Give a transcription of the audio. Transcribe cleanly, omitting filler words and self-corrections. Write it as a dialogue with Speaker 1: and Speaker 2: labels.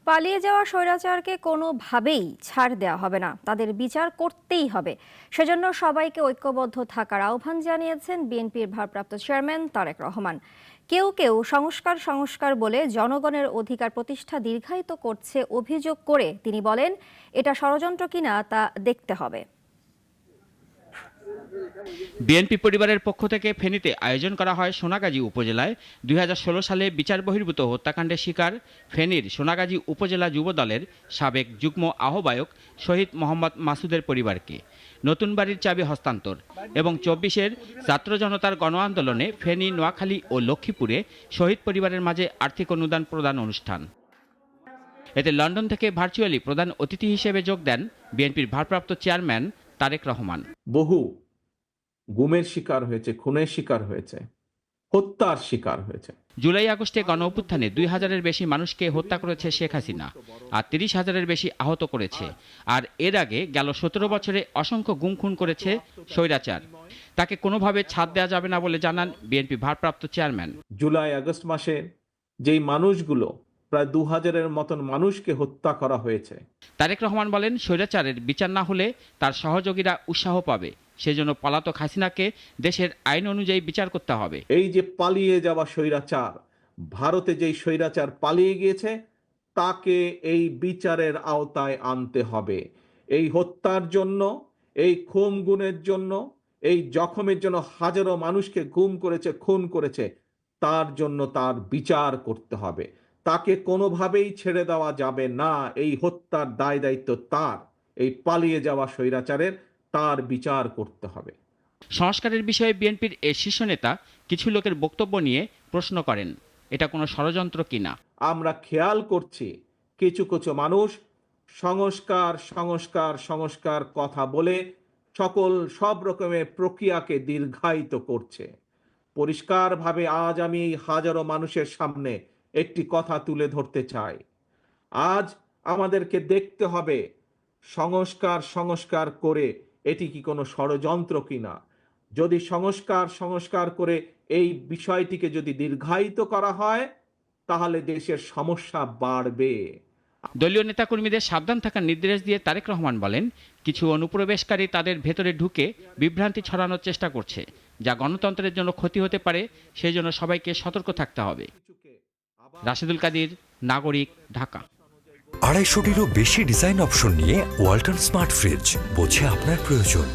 Speaker 1: পালিয়ে যাওয়া স্বৈরাচারকে কোনোভাবেই ছাড় দেওয়া হবে না, তাদের বিচার করতেই হবে। সেজন্য সবাইকে ঐক্যবদ্ধ থাকার আহ্বান জানিয়েছেন বিএনপির ভারপ্রাপ্ত চেয়ারম্যান তারেক রহমান। কেউ কেউ সংস্কার সংস্কার বলে জনগণের অধিকার প্রতিষ্ঠা দীর্ঘায়িত করছে অভিযোগ করে তিনি বলেন, এটা ষড়যন্ত্র কিনা তা দেখতে হবে।
Speaker 2: বিএনপি পরিবারের পক্ষ থেকে ফেনীতে আয়োজন করা হয় সোনাগাজী উপজেলায় 2016 সালে বিচার বহির্ভূত হত্যাকাণ্ডের শিকার ফেনীর সোনাগাজী উপজেলা যুব দলের সাবেক যুগ্ম আহ্বায়ক শহীদ মোহাম্মদ মাসুদের পরিবারকে নতুন বাড়ির চাবি হস্তান্তর এবং 24-এর ছাত্র জনতার গণ আন্দোলনে ফেনী, নোয়াখালী ও লক্ষ্মীপুরে শহীদ পরিবারের মাঝে আর্থিক অনুদান প্রদান অনুষ্ঠান। এতে লন্ডন থেকে ভার্চুয়ালি প্রধান অতিথি হিসেবে যোগ দেন বিএনপির ভারপ্রাপ্ত চেয়ারম্যান তারেক রহমান।
Speaker 3: বহু গুমের শিকার হয়েছে, খুনের শিকার হয়েছে, হত্যার শিকার হয়েছে।
Speaker 2: জুলাই আগস্টে গণ অভ্যুত্থানে 2000-এর বেশি মানুষকে হত্যা করেছে শেখ হাসিনা, আর 30,000-এর বেশি আহত করেছে। আর এর আগে গেল 17 বছরে অসংখ্য গুম খুন করেছে স্বৈরাচার। তাকে কোনোভাবে ছাড় দেওয়া যাবে না বলে জানান বিএনপি ভারপ্রাপ্ত চেয়ারম্যান।
Speaker 3: জুলাই আগস্ট মাসে যেই মানুষগুলো প্রায় 2000-এর মতন মানুষকে হত্যা করা হয়েছে।
Speaker 2: তারেক রহমান বলেন, স্বৈরাচারের বিচার না হলে তার সহযোগীরা উৎসাহ পাবে। সেজন্য পলাতক হাসিনাকে দেশের আইন অনুযায়ী বিচার করতে হবে।
Speaker 3: এই যে পালিয়ে যাওয়া স্বৈরাচার, ভারতে যেই স্বৈরাচার পালিয়ে গিয়েছে তাকে এই বিচারের আওতায় আনতে হবে। এই হত্যার জন্য, এই খুন গুমের জন্য, এই জখমের জন্য হাজারো মানুষকে গুম করেছে, খুন করেছে, তার জন্য তার বিচার করতে হবে। তাকে কোনোভাবেই ছেড়ে দেওয়া যাবে না। এই হত্যার দায় দায়িত্ব তার। এই পালিয়ে যাওয়া স্বৈরাচারের তার বিচার করতে হবে।
Speaker 2: সংস্কারের বিষয়ে বিএনপির এই শীর্ষ নেতা কিছু লোকের বক্তব্য নিয়ে প্রশ্ন করেন, এটা কোনো ষড়যন্ত্র কিনা।
Speaker 3: আমরা খেয়াল করছি কিছু কিছু মানুষ সংস্কার সংস্কার সংস্কার কথা বলে সব রকমের প্রক্রিয়াকে দীর্ঘায়িত করছে। পরিষ্কারভাবে আজ আমি এই হাজারো মানুষের সামনে একটি কথা তুলে ধরতে চাই। আজ আমাদেরকে দেখতে হবে সংস্কার সংস্কার করে এটি কি কোনো ষড়যন্ত্র কিনা। যদি সংস্কার করে এই বিষয়টিকে যদি দীর্ঘায়িত করা হয় তাহলে দেশের সমস্যা বাড়বে।
Speaker 2: দলীয় নেতাকর্মীদের সাবধান থাকার নির্দেশ দিয়ে তারেক রহমান বলেন, কিছু অনুপ্রবেশকারী তাদের ভেতরে ঢুকে বিভ্রান্তি ছড়ানোর চেষ্টা করছে, যা গণতন্ত্রের জন্য ক্ষতি হতে পারে। সেই জন্য সবাইকে সতর্ক থাকতে হবে। রাশেদুল কাদির, নাগরিক, ঢাকা।
Speaker 4: 250-টিরও বেশি ডিজাইন অপশন নিয়ে ওয়ালটন স্মার্ট ফ্রিজ, বোঝে আপনার প্রয়োজন।